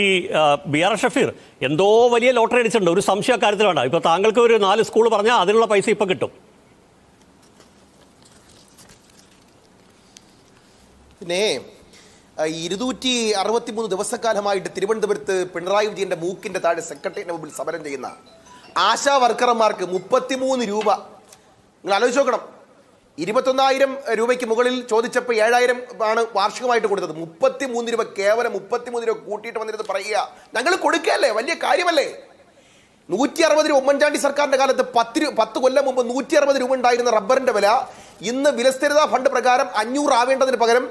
ഈ ബി.ആർ. ഷഫീർ എന്തോ വലിയ ലോട്ടറി അടിച്ചിട്ടുണ്ട്, ഒരു സംശയ കാര്യത്തിൽ വേണ്ട. ഇപ്പൊ താങ്കൾക്ക് ഒരു 4 സ്കൂൾ പറഞ്ഞാൽ അതിനുള്ള പൈസ ഇപ്പൊ കിട്ടും. പിന്നെ 263 ദിവസക്കാലമായിട്ട് തിരുവനന്തപുരത്ത് പിണറായി വിജയന്റെ മൂക്കിന്റെ താഴെ സെക്രട്ടറിയുടെ മുമ്പിൽ സമരം ചെയ്യുന്ന ആശാ വർക്കർമാർക്ക് 33 രൂപ. നിങ്ങൾ ആലോചിച്ച് നോക്കണം. 21,000 രൂപയ്ക്ക് മുകളിൽ ചോദിച്ചപ്പോൾ 7,000 ആണ് വാർഷികമായിട്ട് കൊടുത്തത്. 33 രൂപ, കേവലം 33 രൂപ കൂട്ടിയിട്ട് വന്നിരുന്നത് പറയുക ഞങ്ങൾ കൊടുക്കുകയല്ലേ, വലിയ കാര്യമല്ലേ. 160 രൂപ ഉമ്മൻചാണ്ടി സർക്കാരിന്റെ കാലത്ത് 10 കൊല്ലം മുമ്പ് 160 രൂപ ഉണ്ടായിരുന്ന റബ്ബറിന്റെ വില ഇന്ന് വിലസ്ഥിരതാ ഫണ്ട് പ്രകാരം 500 ആവേണ്ടതിന് പകരം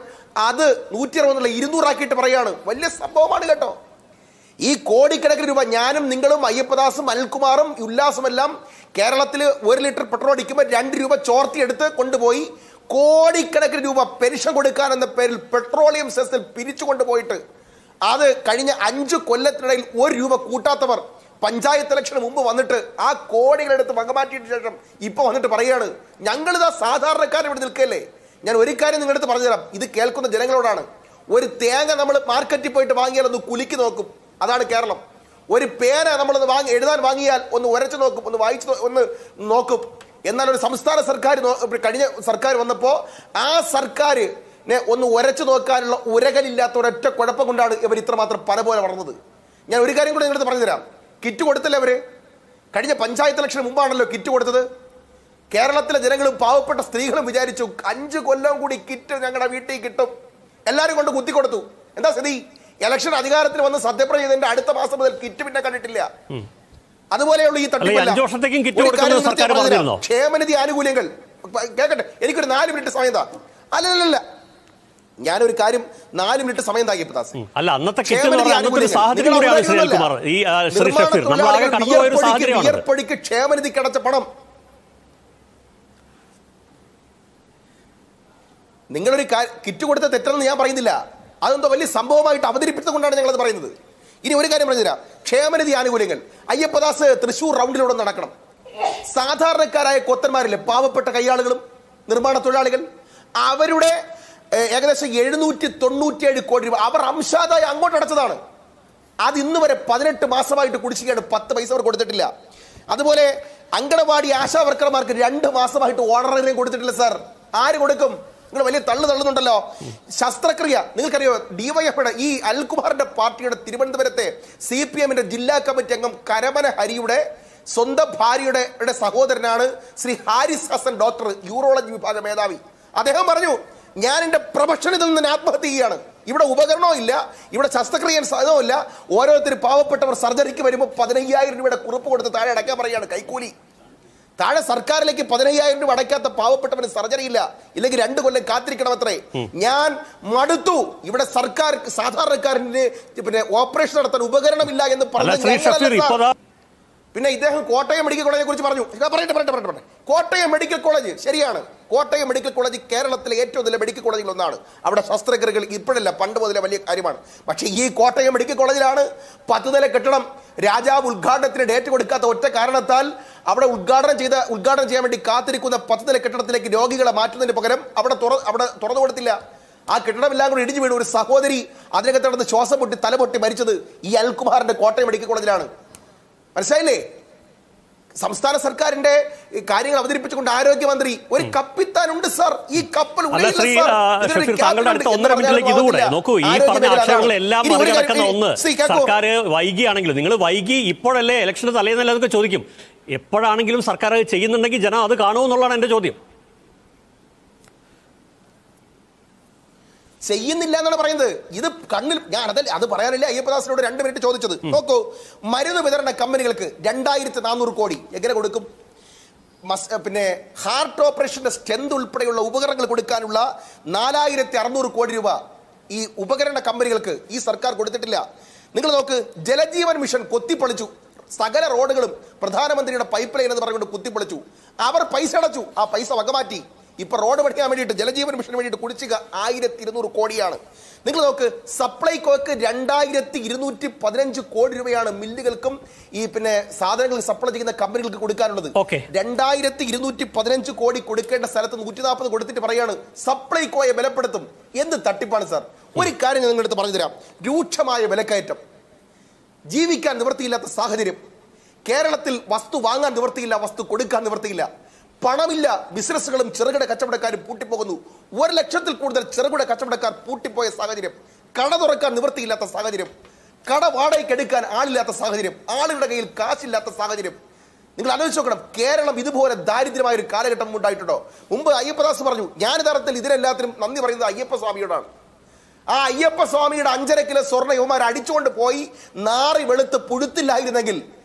അത് 160 200 ആക്കിയിട്ട് പറയാണ്. വലിയ സംഭവമാണ് കേട്ടോ. ഈ കോടിക്കണക്കിന് രൂപ ഞാനും നിങ്ങളും അയ്യപ്പദാസും അനിൽകുമാറും ഉല്ലാസുമെല്ലാം കേരളത്തിൽ 1 ലിറ്റർ പെട്രോൾ അടിക്കുമ്പോൾ 2 രൂപ ചോർത്തിയെടുത്ത് കൊണ്ടുപോയി കോടിക്കണക്കിന് രൂപ പെൻഷൻ കൊടുക്കാൻ എന്ന പേരിൽ പെട്രോളിയം സെസ്സിൽ പിരിച്ചു കൊണ്ടുപോയിട്ട് അത് കഴിഞ്ഞ 5 കൊല്ലത്തിനിടയിൽ 1 രൂപ കൂട്ടാത്തവർ പഞ്ചായത്ത് ഇലക്ഷന് മുമ്പ് വന്നിട്ട് ആ കോടികളെടുത്ത് വകമാറ്റിയിട്ട് ശേഷം ഇപ്പൊ വന്നിട്ട് പറയാണ് ഞങ്ങളിതാ സാധാരണക്കാരൻ ഇവിടെ നിൽക്കല്ലേ. ഞാൻ ഒരു കാര്യം നിങ്ങളുടെ അടുത്ത് പറഞ്ഞുതരാം, ഇത് കേൾക്കുന്ന ജനങ്ങളോടാണ്. ഒരു തേങ്ങ നമ്മൾ മാർക്കറ്റിൽ പോയിട്ട് വാങ്ങിയാൽ ഒന്ന് കുലുക്കി നോക്കും, അതാണ് കേരളം. ഒരു പേന നമ്മൾ എഴുതാൻ വാങ്ങിയാൽ ഒന്ന് ഉരച്ചു നോക്കും, ഒന്ന് വായിച്ചു ഒന്ന് നോക്കും. എന്നാൽ ഒരു സംസ്ഥാന സർക്കാർ കഴിഞ്ഞ സർക്കാർ വന്നപ്പോൾ ആ സർക്കാരിനെ ഒന്ന് ഉരച്ചു നോക്കാനുള്ള ഉരകലില്ലാത്ത ഒരൊറ്റ കുഴപ്പം കൊണ്ടാണ് ഇവർ ഇത്രമാത്രം പല പോലെ വളർന്നത്. ഞാൻ ഒരു കാര്യം കൂടെ നിങ്ങളുടെ പറഞ്ഞുതരാം. കിറ്റ് കൊടുത്തില്ല അവര്. കഴിഞ്ഞ പഞ്ചായത്ത് ഇലക്ഷന് മുമ്പാണല്ലോ കിറ്റ് കൊടുത്തത്. കേരളത്തിലെ ജനങ്ങളും പാവപ്പെട്ട സ്ത്രീകളും വിചാരിച്ചു 5 കൊല്ലം കൂടി കിറ്റ് ഞങ്ങളുടെ വീട്ടിൽ കിട്ടും. എല്ലാവരും കൊണ്ട് കുത്തിക്കൊടുത്തു. എന്താ സ്ഥിതി? ഇലക്ഷൻ അധികാരത്തിൽ വന്ന് സത്യപ്രതിജ്ഞ ചെയ്തതിന്റെ അടുത്ത മാസം മുതൽ കിറ്റ് പിന്നെ കണ്ടിട്ടില്ല. അതുപോലെയുള്ള ഈ ക്ഷേമനിധി ആനുകൂല്യങ്ങൾ കേൾക്കട്ടെ. എനിക്കൊരു 4 മിനിറ്റ് സമയം താ. അല്ലല്ല, ഞാനൊരു കാര്യം 4 മിനിറ്റ് സമയം താക്കിയപ്പോ വിയർപ്പൊടിക്ക് ക്ഷേമനിധിക്ക് അടച്ച പണം നിങ്ങളൊരു കിറ്റ് കൊടുത്ത തെറ്റെന്ന് ഞാൻ പറയുന്നില്ല. അതെന്തോ വലിയ സംഭവമായിട്ട് അവതരിപ്പിച്ചുകൊണ്ടാണ് ഞങ്ങളത് പറയുന്നത്. ഇനി ഒരു കാര്യം പറഞ്ഞുതരാം. ക്ഷേമനിധി ആനുകൂല്യങ്ങൾ അയ്യപ്പദാസ് തൃശൂർ റൗണ്ടിലൂടെ നടക്കണം. സാധാരണക്കാരായ കൊത്തന്മാരില്ലേ, പാവപ്പെട്ട കയ്യാളുകളും നിർമ്മാണ തൊഴിലാളികൾ, അവരുടെ ഏകദേശം 797 കോടി രൂപ അവർ അംശാദായി അങ്ങോട്ട് അടച്ചതാണ്. അത് ഇന്ന് വരെ 18 മാസമായിട്ട് കുടിശ്ശികയാണ്. 10 പൈസ അവർ കൊടുത്തിട്ടില്ല. അതുപോലെ അങ്കണവാടി ആശാ വർക്കർമാർക്ക് 2 മാസമായിട്ട് ഓണറേറിയം കൊടുത്തിട്ടില്ല. സാർ, ആര് കൊടുക്കും? നിങ്ങൾ വലിയ തള്ളുന്നുണ്ടല്ലോ. ശസ്ത്രക്രിയ നിങ്ങൾക്കറിയോ? ഡിവൈഎഫ്ഐയുടെ ഈ അനിൽകുമാറിന്റെ പാർട്ടിയുടെ തിരുവനന്തപുരത്തെ CPM-ന്റെ ജില്ലാ കമ്മിറ്റി അംഗം കരമന ഹരിയുടെ സ്വന്തം ഭാര്യയുടെ സഹോദരനാണ് ശ്രീ ഹാരിസ് ഹസൻ, ഡോക്ടർ, യൂറോളജി വിഭാഗ മേധാവി. അദ്ദേഹം പറഞ്ഞു, ഞാൻ എൻ്റെ പ്രൊഫഷനിൽ നിന്ന് ആത്മഹത്യ ചെയ്യുകയാണ്. ഇവിടെ ഉപകരണവും ഇല്ല, ഇവിടെ ശസ്ത്രക്രിയ സാധ്യതവും ഇല്ല. ഓരോരുത്തർ പാവപ്പെട്ടവർ സർജറിക്ക് വരുമ്പോൾ 15,000 രൂപയുടെ കുറിപ്പ് കൊടുത്ത് താഴെ അടയ്ക്കാൻ പറയുകയാണ്. കൈക്കൂലി താഴെ സർക്കാരിലേക്ക് 15,000 രൂപ അടയ്ക്കാത്ത പാവപ്പെട്ടവന് സർജറി ഇല്ല, ഇല്ലെങ്കിൽ 2 കൊല്ലം കാത്തിരിക്കണമത്രേ. ഞാൻ മടുത്തു. ഇവിടെ സർക്കാർ സാധാരണക്കാരന് പിന്നെ ഓപ്പറേഷൻ നടത്താൻ ഉപകരണമില്ല എന്ന് പറഞ്ഞു. പിന്നെ ഇദ്ദേഹം കോട്ടയം മെഡിക്കൽ കോളേജിനെ കുറിച്ച് പറഞ്ഞു. പറയട്ടെ. കോട്ടയം മെഡിക്കൽ കോളേജ് ശരിയാണ്. കോട്ടയം മെഡിക്കൽ കോളേജ് കേരളത്തിലെ ഏറ്റവും വലിയ മെഡിക്കൽ കോളേജുകൾ ഒന്നാണ്. അവിടെ ശസ്ത്രക്രിയകൾ ഇപ്പോഴല്ല, പണ്ട് മുതലേ വലിയ കാര്യമാണ്. പക്ഷേ ഈ കോട്ടയം മെഡിക്കൽ കോളേജിലാണ് 10 നില കെട്ടിടം രാജാവ് ഉദ്ഘാടനത്തിന് ഡേറ്റ് കൊടുക്കാത്ത ഒറ്റ കാരണത്താൽ അവിടെ ഉദ്ഘാടനം ചെയ്യാൻ വേണ്ടി കാത്തിരിക്കുന്ന 10 നില കെട്ടിടത്തിലേക്ക് രോഗികളെ മാറ്റുന്നതിന് പകരം അവിടെ തുറന്നു കൊടുത്തില്ല. ആ കെട്ടിടമെല്ലാം കൂടി ഇടിഞ്ഞു വീണു. ഒരു സഹോദരി അതിനകത്ത് നടന്ന് ശ്വാസം പൊട്ടി തലപൊട്ടി മരിച്ചത് ഈ അനിൽകുമാറിന്റെ കോട്ടയം മെഡിക്കൽ കോളേജിലാണ്. മനസ്സിലായില്ലേ? സംസ്ഥാന സർക്കാരിന്റെ കാര്യങ്ങൾ അവതരിപ്പിച്ചുകൊണ്ട് ആരോഗ്യമന്ത്രി ഒരു കപ്പിത്താനുണ്ട് സാർ. ഈ കപ്പൽ സർക്കാർ വൈകിയാണെങ്കിലും നിങ്ങൾ വൈകി ഇപ്പോഴല്ലേ ഇലക്ഷന് തലേന്നല്ല എന്നൊക്കെ ചോദിക്കും. എപ്പോഴാണെങ്കിലും സർക്കാർ ചെയ്യുന്നുണ്ടെങ്കിൽ ജനം അത് കാണുമെന്നുള്ളതാണ് എന്റെ ചോദ്യം. ചെയ്യുന്നില്ല എന്നാണ് പറയുന്നത്. ഇത് കണ്ണിൽ ഞാൻ അത് പറയാനല്ലേ അയ്യപ്പദാസിനോട് 2 മിനിറ്റ് ചോദിച്ചത്. നോക്കൂ, മരുന്ന് വിതരണ കമ്പനികൾക്ക് 2,400 കോടി എങ്ങനെ കൊടുക്കും? പിന്നെ ഹാർട്ട് ഓപ്പറേഷന്റെ സ്റ്റെന്ത് ഉൾപ്പെടെയുള്ള ഉപകരണങ്ങൾ കൊടുക്കാനുള്ള 4,600 കോടി രൂപ ഈ ഉപകരണ കമ്പനികൾക്ക് ഈ സർക്കാർ കൊടുത്തിട്ടില്ല. നിങ്ങൾ നോക്ക്, ജലജീവൻ മിഷൻ കൊത്തിപ്പൊളിച്ചു. സകല റോഡുകളും പ്രധാനമന്ത്രിയുടെ പൈപ്പ് ലൈൻ എന്ന് പറഞ്ഞുകൊണ്ട് കുത്തിപ്പൊളിച്ചു. അവർ പൈസ അടച്ചു, ആ പൈസ വകമാറ്റി. ഇപ്പൊ റോഡ് പണിയാൻ വേണ്ടിയിട്ട് ജലജീവൻ മിഷന് വേണ്ടിയിട്ട് കുടിശ്ശിക 1,200 കോടിയാണ്. നിങ്ങൾ നോക്ക്, സപ്ലൈകോക്ക് 2,215 കോടി രൂപയാണ് മില്ലുകൾക്കും ഈ പിന്നെ സാധനങ്ങൾ സപ്ലൈ ചെയ്യുന്ന കമ്പനികൾക്ക് കൊടുക്കാനുള്ളത്. 2,215 കോടി കൊടുക്കേണ്ട സ്ഥലത്ത് 140 കൊടുത്തിട്ട് പറയാണ് സപ്ലൈകോയെ ബലപ്പെടുത്തും. എന്ത് തട്ടിപ്പാണ് സാർ? ഒരു കാര്യം ഞാൻ നിങ്ങളുടെ അടുത്ത് പറഞ്ഞു തരാം. രൂക്ഷമായ വിലക്കയറ്റം ജീവിക്കാൻ നിവൃത്തിയില്ലാത്ത സാഹചര്യം, കേരളത്തിൽ വസ്തു വാങ്ങാൻ നിവൃത്തിയില്ല, വസ്തു കൊടുക്കാൻ നിവൃത്തിയില്ല, പണമില്ല, ബിസിനസ്സുകളും ചെറുകിട കച്ചവടക്കാരും പൂട്ടിപ്പോകുന്നു, 1 ലക്ഷത്തിൽ കൂടുതൽ ചെറുകിട കച്ചവടക്കാർ പൂട്ടിപ്പോയ സാഹചര്യം, കട തുറക്കാൻ നിവൃത്തിയില്ലാത്ത സാഹചര്യം, കട വാടകയ്ക്ക് എടുക്കാൻ ആളില്ലാത്ത സാഹചര്യം, ആളുകളുടെ കയ്യിൽ കാശില്ലാത്ത സാഹചര്യം. നിങ്ങൾ ആലോചിച്ച് നോക്കണം, കേരളം ഇതുപോലെ ദാരിദ്ര്യമായ ഒരു കാലഘട്ടം ഉണ്ടായിട്ടുണ്ടോ? മുമ്പ് അയ്യപ്പദാസ് പറഞ്ഞു, ഞാൻ യഥാർത്ഥത്തിൽ ഇതിനെല്ലാത്തിനും നന്ദി പറയുന്നത് അയ്യപ്പസ്വാമിയോടാണ്. ആ അയ്യപ്പസ്വാമിയുടെ 5.5 കിലോ സ്വർണ്ണ യുവമാർ അടിച്ചുകൊണ്ട് പോയി നാറി വെളുത്ത് പുഴുത്തില്ലായിരുന്നെങ്കിൽ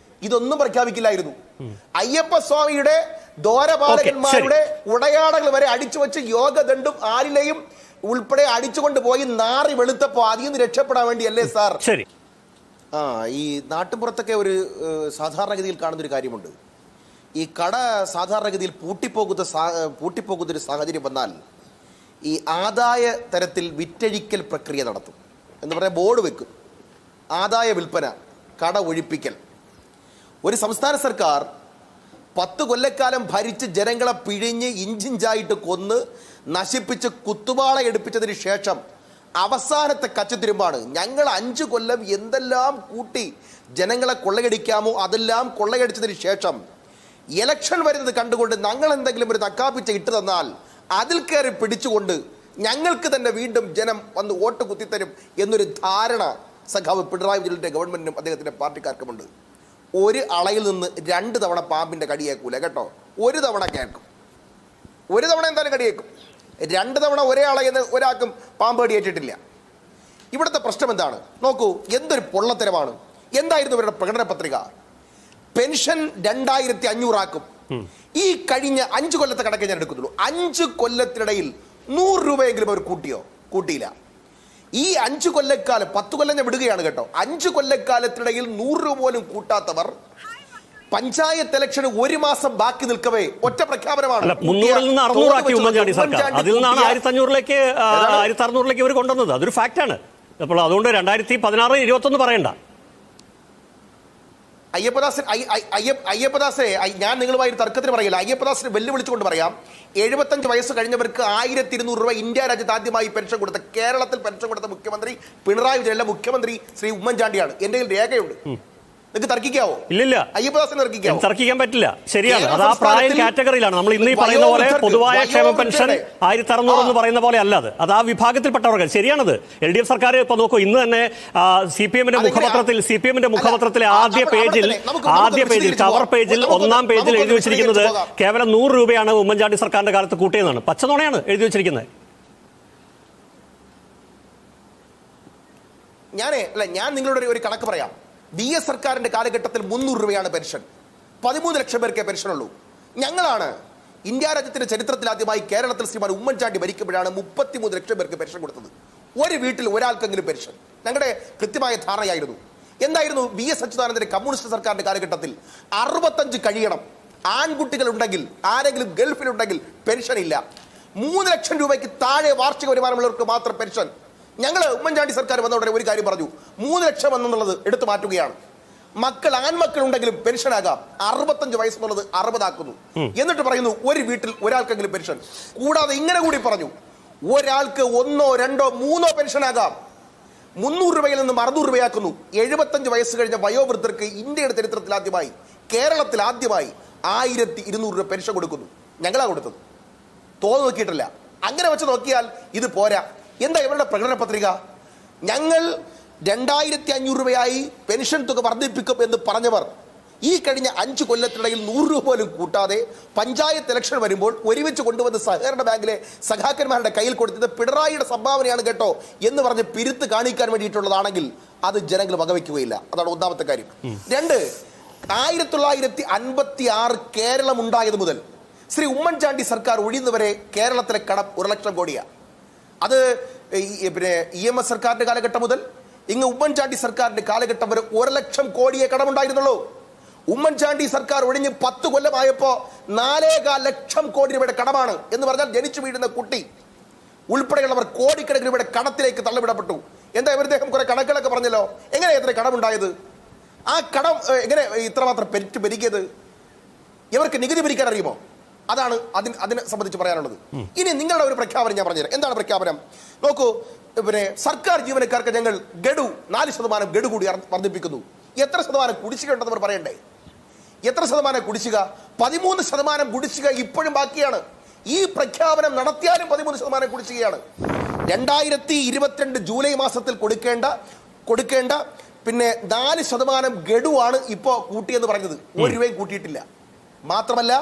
ഇതൊന്നും പ്രഖ്യാപിക്കില്ലായിരുന്നു. അയ്യപ്പസ്വാമിയുടെ ദ്വാരപാലകന്മാരുടെ ഉടയാടകൾ വരെ അടിച്ചു വെച്ച് യോഗദണ്ഡും ആലിലയും ഉൾപ്പെടെ അടിച്ചുകൊണ്ട് പോയി നാറി വെളുത്തപ്പോ അതിൽ നിന്ന് രക്ഷപ്പെടാൻ വേണ്ടിയല്ലേ സാർ? ശരി. ഈ നാട്ടിൻപുറത്തൊക്കെ ഒരു സാധാരണഗതിയിൽ കാണുന്നൊരു കാര്യമുണ്ട്. ഈ കട സാധാരണഗതിയിൽ പൂട്ടിപ്പോകുന്ന ഒരു സാഹചര്യം വന്നാൽ ഈ ആദായ തരത്തിൽ വിറ്റഴിക്കൽ പ്രക്രിയ നടത്തും. എന്ന് പറയാൻ ബോർഡ് വെക്കും, ആദായ വിൽപ്പന, കട ഒഴിപ്പിക്കൽ. ഒരു സംസ്ഥാന സർക്കാർ 10 കൊല്ലക്കാലം ഭരിച്ച് ജനങ്ങളെ പിഴിഞ്ഞ് ഇഞ്ചിഞ്ചായിട്ട് കൊന്ന് നശിപ്പിച്ച് കുത്തുവാള എടുപ്പിച്ചതിന് ശേഷം അവസാനത്തെ കച്ചത്തിരുമ്പാണ് ഞങ്ങൾ 5 കൊല്ലം എന്തെല്ലാം കൂട്ടി ജനങ്ങളെ കൊള്ളയടിക്കാമോ അതെല്ലാം കൊള്ളയടിച്ചതിന് ശേഷം ഇലക്ഷൻ വരുന്നത് കണ്ടുകൊണ്ട് ഞങ്ങൾ എന്തെങ്കിലും ഒരു നക്കാപ്പിച്ച ഇട്ട് തന്നാൽ അതിൽ കയറി പിടിച്ചുകൊണ്ട് ഞങ്ങൾക്ക് തന്നെ വീണ്ടും ജനം വന്ന് വോട്ട് കുത്തിത്തരും എന്നൊരു ധാരണ സഖാവ് പിണറായി വിജയന്റെ ഗവൺമെന്റിനും അദ്ദേഹത്തിന്റെ പാർട്ടിക്കാർക്കുമുണ്ട്. ഒരു അളയിൽ നിന്ന് 2 തവണ പാമ്പിന്റെ കടിയേക്കൂല കേട്ടോ. 1 തവണ കേൾക്കും, 1 തവണ എന്തായാലും കടിയേക്കും. 2 തവണ ഒരേ അളയെന്ന് ഒരാൾക്കും പാമ്പ് കടിയേറ്റിട്ടില്ല. ഇവിടുത്തെ പ്രശ്നം എന്താണ് നോക്കൂ, എന്തൊരു പൊള്ളത്തരമാണ്. എന്തായിരുന്നു ഇവരുടെ പ്രകടന പത്രിക? പെൻഷൻ 2500 ആക്കും. ഈ കഴിഞ്ഞ 5 കൊല്ലത്തെ കണക്കെ ഞാൻ എടുക്കുന്നുള്ളൂ. 5 കൊല്ലത്തിനിടയിൽ 100 രൂപയെങ്കിലും അവർ കൂട്ടിയില്ല. ഈ 5 കൊല്ലക്കാലം, 10 കൊല്ലം ഞാൻ വിടുകയാണ് കേട്ടോ, 5 കൊല്ലക്കാലത്തിനിടയിൽ 100 രൂപ പോലും കൂട്ടാത്തവർ പഞ്ചായത്ത് ഇലക്ഷന് 1 മാസം ബാക്കി നിൽക്കവേ ഒറ്റ പ്രഖ്യാപനമാണ്. 300 നിന്ന് 600 ആക്കി ഉമ്മൻചാണ്ടി സർക്കാർ. അതിൽ നിന്നാണ് 1600ലേക്ക് ഇവർ കൊണ്ടുവന്നത്. അതൊരു ഫാക്റ്റാണ്. അപ്പോൾ അതുകൊണ്ട് 2016, 21 പറയണ്ട. അയ്യപ്പദാസെ ഞാൻ നിങ്ങളുമായി തർക്കത്തിന് പറയില്ല. അയ്യപ്പദാസിനെ വെല്ലുവിളിച്ചുകൊണ്ട് പറയാം, 75 വയസ്സ് കഴിഞ്ഞവർക്ക് 1200 രൂപ ഇന്ത്യ രാജ്യത്ത് ആദ്യമായി പെൻഷൻ കൊടുത്ത, കേരളത്തിൽ പെൻഷൻ കൊടുത്ത മുഖ്യമന്ത്രി പിണറായി വിജയൻ, മുഖ്യമന്ത്രി ശ്രീ ഉമ്മൻചാണ്ടിയാണ്. എന്റെ കയ്യിൽ രേഖയുണ്ട്. നിങ്ങൾക്ക് തർക്കിക്കാവോ? ഇല്ലില്ല. അയ്യപ്പദാസിനെ തർക്കിക്കാൻ പറ്റില്ല. ശരിയാണ്, അത് ആ പ്രായ കാറ്റഗറിയിലാണ്. നമ്മൾ ഇന്ന് ഈ പറയുന്ന പോലെ പൊതുവായ ക്ഷേമ പെൻഷൻ 1600 എന്ന് പറയുന്ന പോലെ അല്ല, അത് ആ വിഭാഗത്തിൽപ്പെട്ടവർക്ക്. ശരിയാണത്. LDF സർക്കാർ ഇപ്പൊ നോക്കൂ, ഇന്ന് തന്നെ സിപിഎമ്മിന്റെ മുഖപത്രത്തിലെ ആദ്യ പേജിൽ കവർ പേജിൽ 1-ാം പേജിൽ എഴുതി വെച്ചിരിക്കുന്നത് കേവലം 100 രൂപയാണ് ഉമ്മൻചാണ്ടി സർക്കാരിന്റെ കാലത്ത് കൂട്ടിയതാണ്. പച്ചനുണയാണ് എഴുതി വെച്ചിരിക്കുന്നത്. ഞാൻ നിങ്ങളോട് ഒരു കണക്ക് പറയാം. DS സർക്കാരിന്റെ കാലഘട്ടത്തിൽ 300 രൂപയാണ് പെൻഷൻ. 13 ലക്ഷം പേർക്കേ പെൻഷനുള്ളൂ. ഞങ്ങളാണ് ഇന്ത്യ രാജ്യത്തിന്റെ ചരിത്രത്തിൽ ആദ്യമായി കേരളത്തിൽ ശ്രീമാൻ ഉമ്മൻചാണ്ടി ഭരിക്കുമ്പോഴാണ് 33 ലക്ഷം പേർക്ക് പെൻഷൻ കൊടുത്തത്. ഒരു വീട്ടിൽ ഒരാൾക്കെങ്കിലും പെൻഷൻ. ഞങ്ങളുടെ കൃത്യമായ ധാരണയായിരുന്നു. എന്തായിരുന്നു? VS അച്യുതാനന്ദന്റെ കമ്മ്യൂണിസ്റ്റ് സർക്കാരിന്റെ കാലഘട്ടത്തിൽ 65 കഴിയണം. ആൺകുട്ടികൾ ഉണ്ടെങ്കിൽ, ആരെങ്കിലും ഗൾഫിലുണ്ടെങ്കിൽ പെൻഷൻ ഇല്ല. 3 ലക്ഷം രൂപയ്ക്ക് താഴെ വാർഷിക വരുമാനമുള്ളവർക്ക് മാത്രം പെൻഷൻ. ഞങ്ങൾ ഉമ്മൻചാണ്ടി സർക്കാർ വന്ന ഉടനെ ഒരു കാര്യം പറഞ്ഞു, 3 ലക്ഷം എന്നുള്ളത് എടുത്തു മാറ്റുകയാണ്. ആൺമക്കൾ ഉണ്ടെങ്കിലും പെൻഷൻ ആകാം. 65 വയസ്സെന്നുള്ളത് 60 ആക്കുന്നു. എന്നിട്ട് പറയുന്നു ഒരു വീട്ടിൽ ഒരാൾക്കെങ്കിലും പെൻഷൻ. കൂടാതെ ഇങ്ങനെ കൂടി പറഞ്ഞു, ഒരാൾക്ക് 1, 2, 3 പെൻഷൻ ആകാം. 300 രൂപയിൽ നിന്നും 600 രൂപയാക്കുന്നു. 75 വയസ്സ് കഴിഞ്ഞ വയോവൃദ്ധർക്ക് ഇന്ത്യയുടെ ചരിത്രത്തിൽ ആദ്യമായി, കേരളത്തിൽ ആദ്യമായി 1200 രൂപ പെൻഷൻ കൊടുക്കുന്നു. ഞങ്ങളാ കൊടുത്തത്. തോന്നു നോക്കിയിട്ടില്ല. അങ്ങനെ വെച്ച് നോക്കിയാൽ ഇത് പോരാ. എന്താ ഇവരുടെ പ്രകടന പത്രിക? ഞങ്ങൾ 2500 രൂപയായി പെൻഷൻ തുക വർദ്ധിപ്പിക്കും എന്ന് പറഞ്ഞവർ ഈ കഴിഞ്ഞ 5 കൊല്ലത്തിനിടയിൽ 100 രൂപ പോലും കൂട്ടാതെ പഞ്ചായത്ത് ഇലക്ഷൻ വരുമ്പോൾ ഒരുമിച്ച് കൊണ്ടുവന്ന് സഹകരണ ബാങ്കിലെ സഖാക്കന്മാരുടെ കയ്യിൽ കൊടുത്തത് പിണറായിയുടെ സംഭാവനയാണ് കേട്ടോ എന്ന് പറഞ്ഞ് പിരുത്ത് കാണിക്കാൻ വേണ്ടിയിട്ടുള്ളതാണെങ്കിൽ അത് ജനങ്ങൾ വകവയ്ക്കുകയില്ല. അതാണ് ഒന്നാമത്തെ കാര്യം. 2, 1956 കേരളം ഉണ്ടായത് മുതൽ ശ്രീ ഉമ്മൻചാണ്ടി സർക്കാർ ഒഴിയുന്നവരെ കേരളത്തിലെ കടം 1 ലക്ഷം കോടിയാണ്. അത് പിന്നെ EMS സർക്കാരിന്റെ കാലഘട്ടം മുതൽ ഇങ്ങ് ഉമ്മൻചാണ്ടി സർക്കാരിന്റെ കാലഘട്ടം വരെ 1 ലക്ഷം കോടിയെ കടമുണ്ടായിരുന്നുള്ളൂ. ഉമ്മൻചാണ്ടി സർക്കാർ ഒഴിഞ്ഞ് 10 കൊല്ലമായപ്പോ 4.25 ലക്ഷം കോടി രൂപയുടെ കടമാണ്. എന്ന് പറഞ്ഞാൽ ജനിച്ചു വീഴുന്ന കുട്ടി ഉൾപ്പെടെയുള്ളവർ കോടിക്കണക്കിന് രൂപയുടെ കടത്തിലേക്ക് തള്ളിവിടപ്പെട്ടു. എന്താ ഇദ്ദേഹം കുറെ കണക്കുകളൊക്കെ പറഞ്ഞല്ലോ. എങ്ങനെ എത്ര കടമുണ്ടായത്? ആ കടം എങ്ങനെ ഇത്രമാത്രം പെരുകിയത്? ഇവർക്ക് നികുതി പിരിക്കാൻ അറിയുമോ? അതാണ് അതിനെ സംബന്ധിച്ച് പറയാനുള്ളത്. ഇനി നിങ്ങളുടെ ഒരു പ്രഖ്യാപനം ഞാൻ പറഞ്ഞുതരാം. എന്താണ് പ്രഖ്യാപനം? നോക്കൂ, പിന്നെ സർക്കാർ ജീവനക്കാർക്ക് ഞങ്ങൾ ഗഡു 4% ഗഡു കൂടി വർദ്ധിപ്പിക്കുന്നു. എത്ര ശതമാനം കുടിശ്ശിക ഉണ്ടെന്ന് അവർ പറയണ്ടേ? എത്ര ശതമാനം കുടിശ്ശിക? 13% കുടിശ്ശിക ഇപ്പോഴും ബാക്കിയാണ്. ഈ പ്രഖ്യാപനം നടത്തിയാലും 13% കുടിശ്ശികയാണ്. 2022 ജൂലൈ മാസത്തിൽ കൊടുക്കേണ്ട പിന്നെ 4% ഗഡുവാണ് ഇപ്പോ കൂട്ടിയെന്ന് പറഞ്ഞത്. 1 രൂപയും കൂട്ടിയിട്ടില്ല. മാത്രമല്ല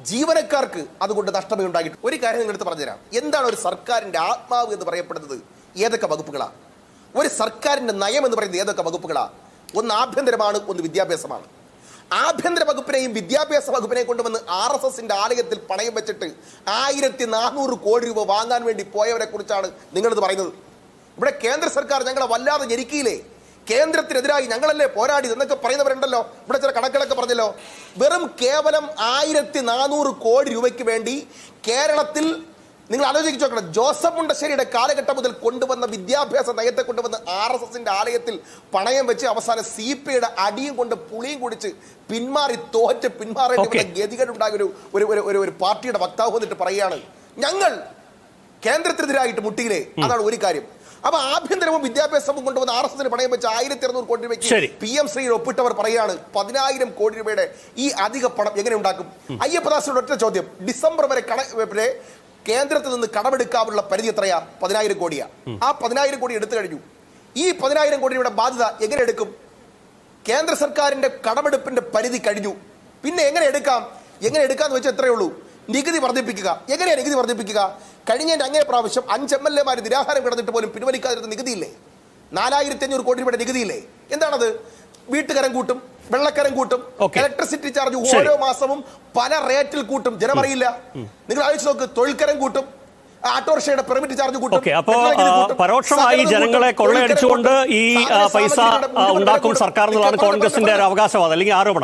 ജീവനക്കാർക്ക് അതുകൊണ്ട് നഷ്ടമേ ഉണ്ടായിട്ട്. ഒരു കാര്യം നിങ്ങൾ എടുത്ത് പറഞ്ഞുതരാം. എന്താണ് ഒരു സർക്കാരിന്റെ ആത്മാവ് എന്ന് പറയപ്പെടുന്നത്? ഏതൊക്കെ വകുപ്പുകളാ? ഒരു സർക്കാരിന്റെ നയം എന്ന് പറയുന്നത് ഏതൊക്കെ വകുപ്പുകളാ? ഒന്ന് ആഭ്യന്തരമാണ്, ഒന്ന് വിദ്യാഭ്യാസമാണ്. ആഭ്യന്തര വകുപ്പിനെയും വിദ്യാഭ്യാസ വകുപ്പിനെയും കൊണ്ടുവന്ന് RSSന്റെ ആലയത്തിൽ പണയം വെച്ചിട്ട് 1400 കോടി രൂപ വാങ്ങാൻ വേണ്ടി പോയവരെ കുറിച്ചാണ് നിങ്ങളിത് പറയുന്നത്. ഇവിടെ കേന്ദ്ര സർക്കാർ ഞങ്ങളെ വല്ലാതെ ഞെരുക്കിയില്ലേ? കേന്ദ്രത്തിനെതിരായി ഞങ്ങളല്ലേ പോരാടി എന്നൊക്കെ പറയുന്നവരുണ്ടല്ലോ. ഇവിടെ ചില കണക്കുകളൊക്കെ പറഞ്ഞല്ലോ. വെറും കേവലം 1400 കോടി രൂപയ്ക്ക് വേണ്ടി കേരളത്തിൽ നിങ്ങൾ ആലോചിച്ച് നോക്കണം. ജോസഫ് മുണ്ടശ്ശേരിയുടെ കാലഘട്ടം മുതൽ കൊണ്ടുവന്ന വിദ്യാഭ്യാസ നയത്തെ കൊണ്ടുവന്ന് RSSന്റെ ആലയത്തിൽ പണയം വെച്ച് അവസാനം CPIയുടെ അടിയും കൊണ്ട് പുളിയും കുടിച്ച് പിന്മാറേണ്ടി ഗതികേടുണ്ടായ ഒരു പാർട്ടിയുടെ വക്താവ് വന്നിട്ട് പറയുകയാണ് ഞങ്ങൾ കേന്ദ്രത്തിനെതിരായിട്ട് മുട്ടിയില്ലേ. അതാണ് ഒരു കാര്യം. അപ്പൊ ആഭ്യന്തരവും വിദ്യാഭ്യാസവും കൊണ്ടുവന്ന RSSന് പണയം വെച്ച് 1600 കോടി രൂപയ്ക്ക് PM ശ്രീ ഒപ്പിട്ടവർ പറയാണ് 10,000 കോടി രൂപയുടെ ഈ അധിക പണം എങ്ങനെ ഉണ്ടാക്കും? അയ്യപ്പദാസിയുടെ ഒറ്റ ചോദ്യം, ഡിസംബർ വരെ കേന്ദ്രത്തിൽ നിന്ന് കടമെടുക്കാനുള്ള പരിധി എത്രയാ? 10,000 കോടിയാ. ആ 10,000 കോടി എടുത്തു കഴിഞ്ഞു. ഈ 10,000 കോടി രൂപയുടെ ബാധ്യത എങ്ങനെ എടുക്കും? കേന്ദ്ര സർക്കാരിന്റെ കടമെടുപ്പിന്റെ പരിധി കഴിഞ്ഞു. പിന്നെ എങ്ങനെ എടുക്കാന്ന് വെച്ചാൽ എത്രയേ ഉള്ളൂ? നികുതി വർദ്ധിപ്പിക്കുക. എങ്ങനെയാണ് നികുതി വർദ്ധിപ്പിക്കുക? കഴിഞ്ഞതിന്റെ അങ്ങേ പ്രാവശ്യം 5 MLA നിരാഹാരം കിടന്നിട്ട് പോലും പിൻവലിക്കാതിരുന്ന നികുതിയില്ലേ? 4,500 കോടി രൂപയുടെ നികുതിയില്ലേ? എന്താണത്? വീട്ടുകരം കൂട്ടും, വെള്ളക്കരം കൂട്ടും, ഇലക്ട്രിസിറ്റി ചാർജ് ഓരോ മാസവും പല റേറ്റിൽ കൂട്ടും. ജനമറിയില്ല. നിങ്ങൾ ആലോചിച്ച് നോക്ക്. തൊഴിൽക്കരം കൂട്ടും, ഓട്ടോറിക്ഷയുടെ പെർമിറ്റ് ചാർജ് കൂട്ടും. അപ്പോൾ പരോക്ഷമായി ജനങ്ങളെ കൊള്ളയടിച്ചുകൊണ്ട് ഈ പൈസ ഉണ്ടാക്കും സർക്കാർ എന്നുള്ളതാണ് കോൺഗ്രസിന്റെ ഒരു അവകാശവാദം അല്ലെങ്കിൽ ആരോപണം.